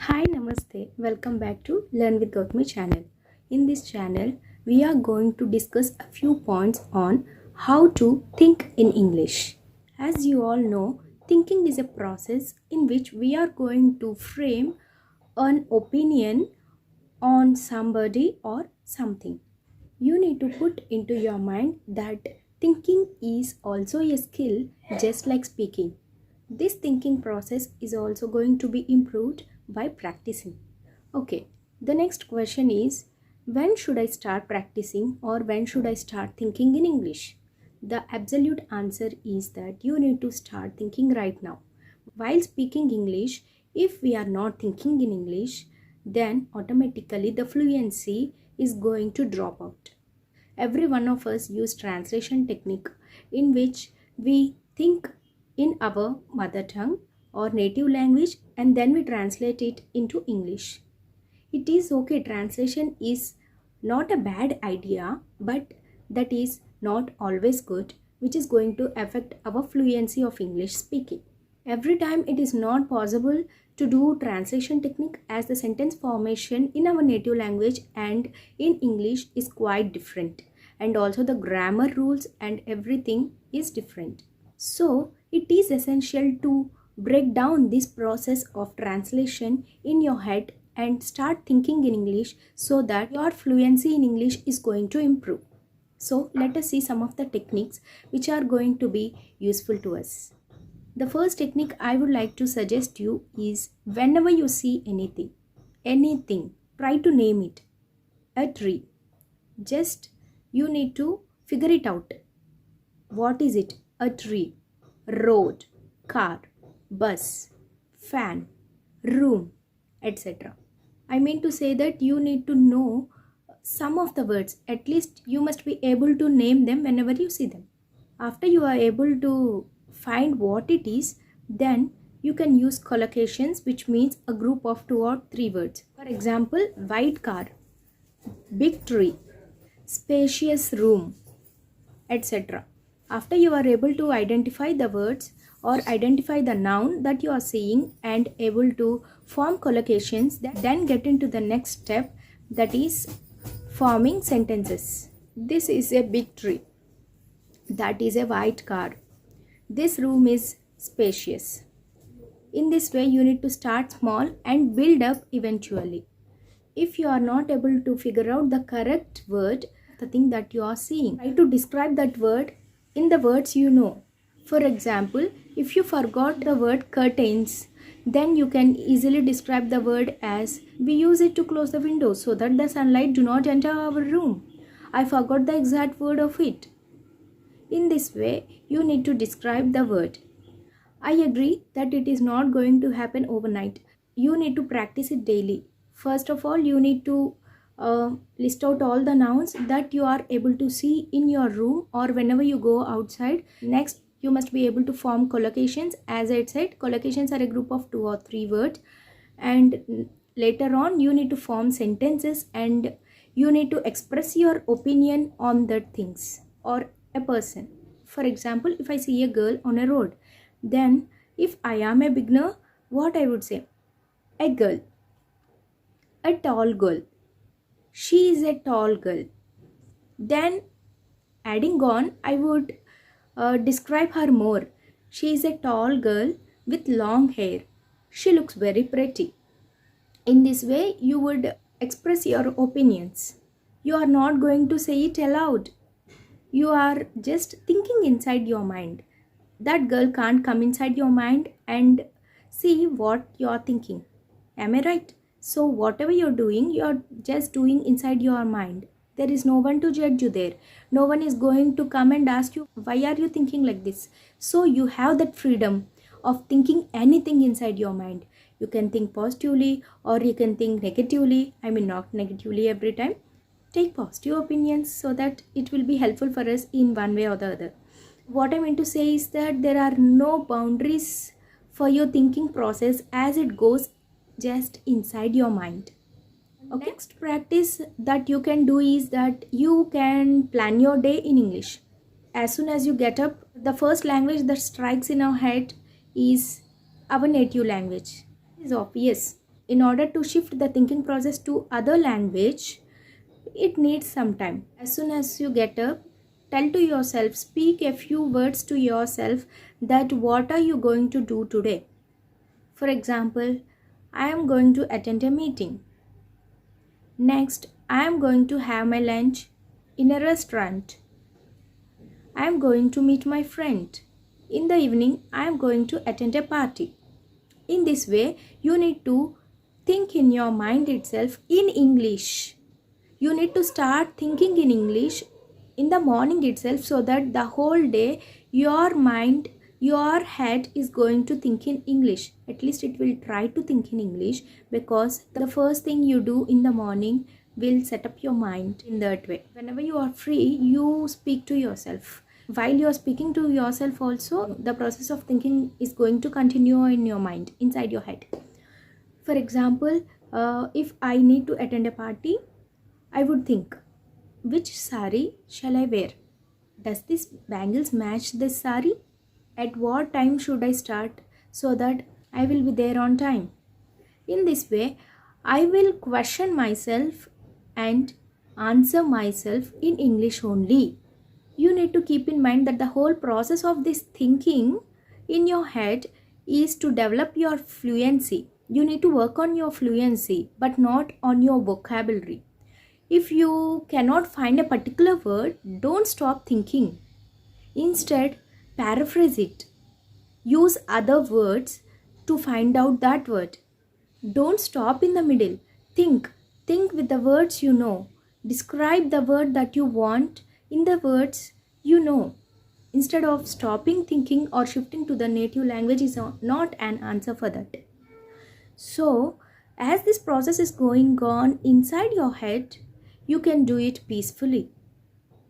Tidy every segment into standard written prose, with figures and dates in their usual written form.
Hi, Namaste. Welcome back to Learn with Gowthami channel. In this channel, we are going to discuss a few points on how to think in English. As you all know, thinking is a process in which we are going to frame an opinion on somebody or something. You need to put into your mind that thinking is also a skill just like speaking. This thinking process is also going to be improved by practicing. Okay, the next question is, when should I start practicing or when should I start thinking in English? The absolute answer is that you need to start thinking right now. While speaking English, if we are not thinking in English, then automatically the fluency is going to drop out. Every one of us use translation technique in which we think in our mother tongue or native language and then we translate it into English. It is okay, translation is not a bad idea, but that is not always good, which is going to affect our fluency of English speaking. Every time it is not possible to do translation technique as the sentence formation in our native language and in English is quite different, and also the grammar rules and everything is different. So it is essential to break down this process of translation in your head and start thinking in English so that your fluency in English is going to improve. So let us see some of the techniques which are going to be useful to us. The first technique I would like to suggest you is, whenever you see anything, try to name it. A tree. Just you need to figure it out. What is it? A tree, road, car, bus, fan, room, etc. I mean to say that you need to know some of the words. At least you must be able to name them whenever you see them. After you are able to find what it is, then you can use collocations, which means a group of 2 or 3 words. For example, white car, big tree, spacious room, etc. After you are able to identify the words or identify the noun that you are seeing and able to form collocations, then get into the next step, that is forming sentences. This is a big tree. That is a white car. This room is spacious. In this way, you need to start small and build up eventually. If you are not able to figure out the correct word, the thing that you are seeing, try to describe that word in the words you know. For example, if you forgot the word curtains, then you can easily describe the word as, we use it to close the windows so that the sunlight do not enter our room. I forgot the exact word of it. In this way, you need to describe the word. I agree that it is not going to happen overnight. You need to practice it daily. First of all, you need to list out all the nouns that you are able to see in your room or whenever you go outside. Next, you must be able to form collocations. As I said, collocations are a group of 2 or 3 words. And later on, you need to form sentences and you need to express your opinion on the things or a person. For example, if I see a girl on a road, then if I am a beginner, what I would say? A girl. A tall girl. She is a tall girl. Then adding on, I would describe her more. She is a tall girl with long hair. She looks very pretty. In this way, you would express your opinions. You are not going to say it aloud. You are just thinking inside your mind. That girl can't come inside your mind and see what you are thinking. Am I right? So whatever you're doing, you're just doing inside your mind. There is no one to judge you there. No one is going to come and ask you, why are you thinking like this? So you have that freedom of thinking anything inside your mind. You can think positively or you can think negatively. I mean, not negatively every time. Take positive opinions so that it will be helpful for us in one way or the other. What I mean to say is that there are no boundaries for your thinking process as it goes just inside your mind. Okay. Next practice that you can do is that you can plan your day in English. As soon as you get up, the first language that strikes in our head is our native language. It is obvious. in order to shift the thinking process to other language, it needs some time. As soon as you get up, tell to yourself, speak a few words to yourself that what are you going to do today. For example, I am going to attend a meeting. Next, I am going to have my lunch in a restaurant. I am going to meet my friend. In the evening, I am going to attend a party. In this way, you need to think in your mind itself in English. You need to start thinking in English in the morning itself, so that the whole day your mind, your head is going to think in English. At least it will try to think in English, because the first thing you do in the morning will set up your mind in that way. Whenever you are free, you speak to yourself. While you are speaking to yourself also, the process of thinking is going to continue in your mind, inside your head. For example, if I need to attend a party, I would think, which sari shall I wear? Does this bangles match this sari? At what time should I start so that I will be there on time? In this way, I will question myself and answer myself in English only. You need to keep in mind that the whole process of this thinking in your head is to develop your fluency. You need to work on your fluency, but not on your vocabulary. If you cannot find a particular word, don't stop thinking. Instead, paraphrase it. Use other words to find out that word. Don't stop in the middle. Think with the words you know. Describe the word that you want in the words you know. Instead of stopping thinking or shifting to the native language is not an answer for that. So, as this process is going on inside your head, you can do it peacefully.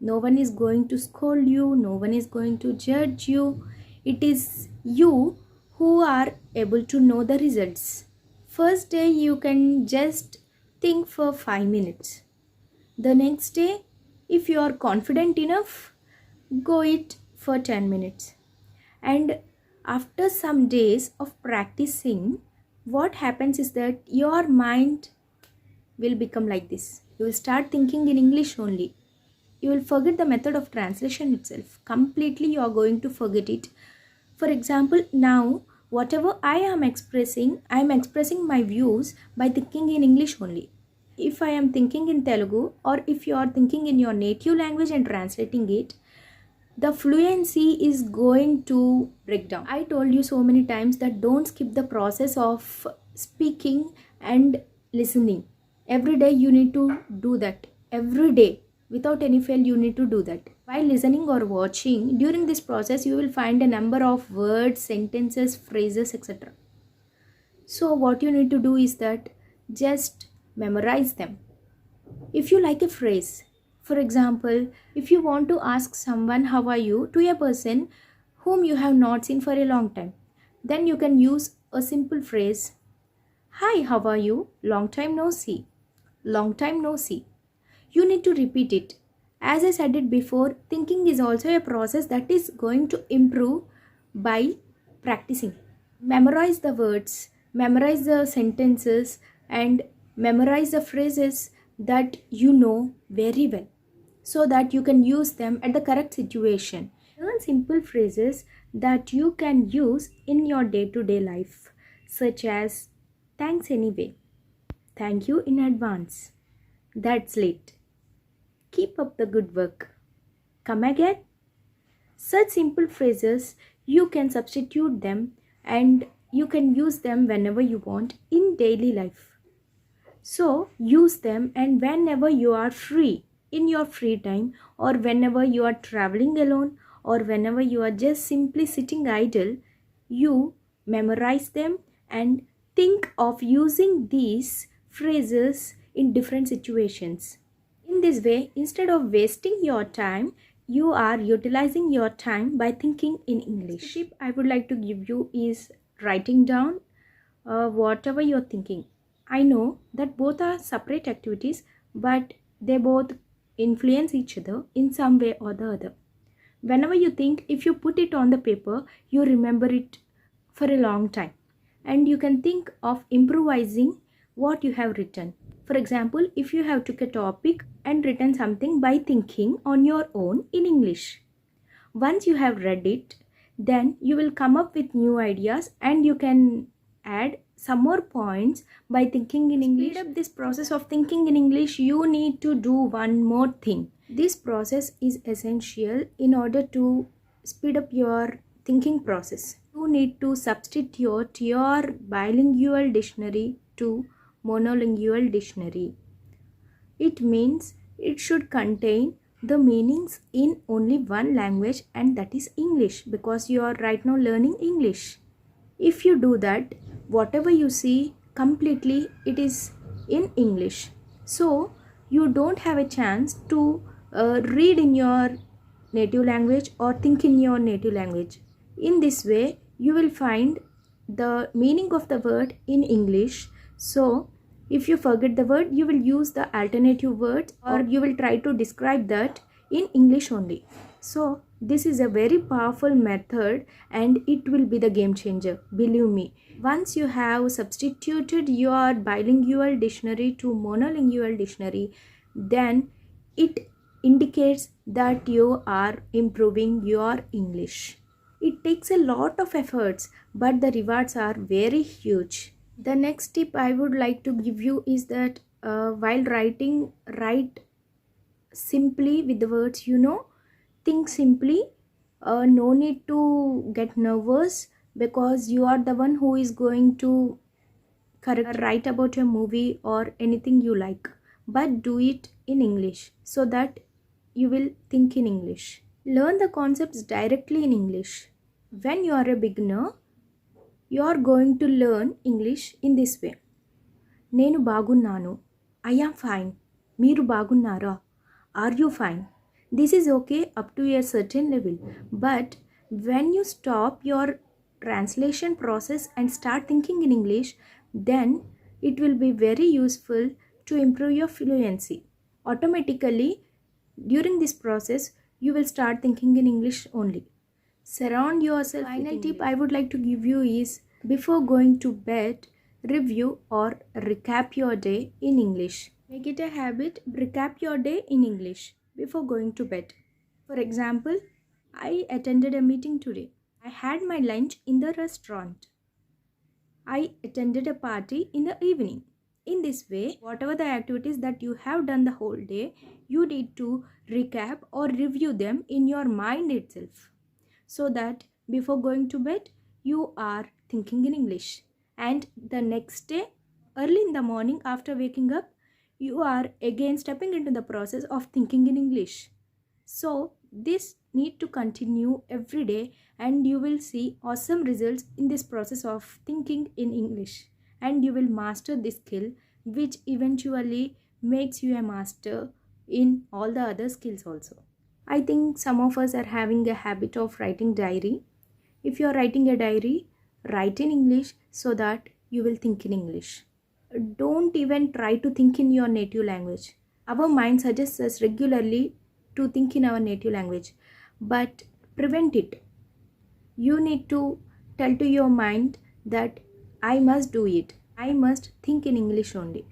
No one is going to scold you, no one is going to judge you. It is you who are able to know the results. First day you can just think for 5 minutes. The next day, if you are confident enough, go it for 10 minutes. And after some days of practicing, what happens is that your mind will become like this. You will start thinking in English only. You will forget the method of translation itself. Completely you are going to forget it. For example, now whatever I am expressing my views by thinking in English only. If I am thinking in Telugu, or if you are thinking in your native language and translating it, the fluency is going to break down. I told you so many times that don't skip the process of speaking and listening. Every day you need to do that. Every day, without any fail, you need to do that. While listening or watching, during this process, you will find a number of words, sentences, phrases, etc. So what you need to do is that just memorize them. If you like a phrase, for example, if you want to ask someone how are you to a person whom you have not seen for a long time, then you can use a simple phrase, hi, how are you? Long time no see. Long time no see. You need to repeat it. As I said it before, thinking is also a process that is going to improve by practicing. Memorize the words, memorize the sentences, and memorize the phrases that you know very well, so that you can use them at the correct situation. Learn simple phrases that you can use in your day-to-day life, such as thanks anyway, thank you in advance, that's late, keep up the good work, come again. Such simple phrases, you can substitute them and you can use them whenever you want in daily life. So use them, and whenever you are free, in your free time, or whenever you are traveling alone, or whenever you are just simply sitting idle, you memorize them and think of using these phrases in different situations. In this way, instead of wasting your time, you are utilizing your time by thinking in English. The tip I would like to give you is writing down whatever you're thinking. I know that both are separate activities, but they both influence each other in some way or the other. Whenever you think, if you put it on the paper, you remember it for a long time. And you can think of improvising what you have written. For example, if you have took a topic and written something by thinking on your own in English. Once you have read it, then you will come up with new ideas and you can add some more points by thinking in English. To speed up this process of thinking in English, you need to do one more thing. This process is essential in order to speed up your thinking process. You need to substitute your bilingual dictionary to monolingual dictionary. It means it should contain the meanings in only one language, and that is English, because you are right now learning English. If you do that, whatever you see completely it is in English. So you don't have a chance to read in your native language or think in your native language. In this way, you will find the meaning of the word in English. So if you forget the word, you will use the alternative words, or you will try to describe that in English only. So this is a very powerful method and it will be the game changer, believe me. Once you have substituted your bilingual dictionary to monolingual dictionary, then it indicates that you are improving your English. It takes a lot of efforts, but the rewards are very huge. The next tip I would like to give you is that while writing, write simply with the words you know. Think simply. No need to get nervous, because you are the one who is going to write about a movie or anything you like. But do it in English so that you will think in English. Learn the concepts directly in English. When you are a beginner, you are going to learn English in this way. Nenu bagunnanu. I am fine. Meeru bagunnara. Are you fine? This is okay up to a certain level. But when you stop your translation process and start thinking in English, then it will be very useful to improve your fluency. Automatically, during this process, you will start thinking in English only. Surround yourself. Final tip I would like to give you is, before going to bed, review or recap your day in English. Make it a habit, recap your day in English before going to bed. For example, I attended a meeting today. I had my lunch in the restaurant. I attended a party in the evening. In this way, whatever the activities that you have done the whole day, you need to recap or review them in your mind itself, so that before going to bed, you are thinking in English. And the next day, early in the morning after waking up, you are again stepping into the process of thinking in English. So this need to continue every day, and you will see awesome results in this process of thinking in English, and you will master this skill, which eventually makes you a master in all the other skills also. I think some of us are having a habit of writing diary. If you are writing a diary, write in English so that you will think in English. Don't even try to think in your native language. Our mind suggests us regularly to think in our native language, but prevent it. You need to tell to your mind that I must do it. I must think in English only.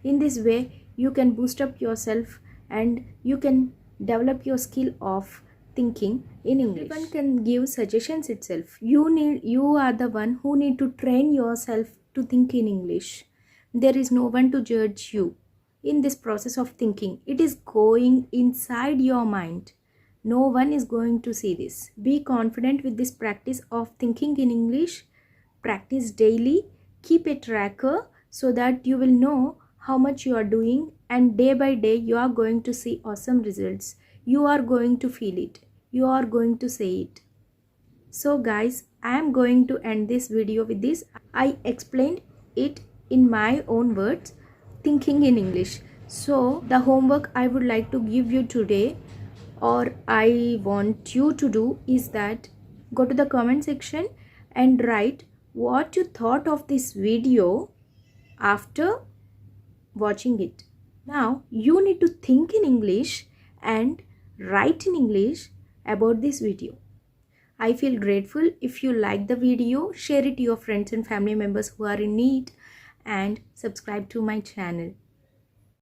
In this way, you can boost up yourself and you can develop your skill of thinking in English. Everyone can give suggestions itself. You are the one who need to train yourself to think in English. There is no one to judge you in this process of thinking. It is going inside your mind. No one is going to see this. Be confident with this practice of thinking in English. Practice daily. Keep a tracker so that you will know how much you are doing, and day by day you are going to see awesome results. You are going to feel it. You are going to say it. So guys, I am going to end this video with this. I explained it in my own words, thinking in English. So the homework I would like to give you today, or I want you to do, is that go to the comment section and write what you thought of this video after watching it. Now you need to think in English and write in English about this video. I feel grateful if you like the video. Share it to your friends and family members who are in need, and subscribe to my channel.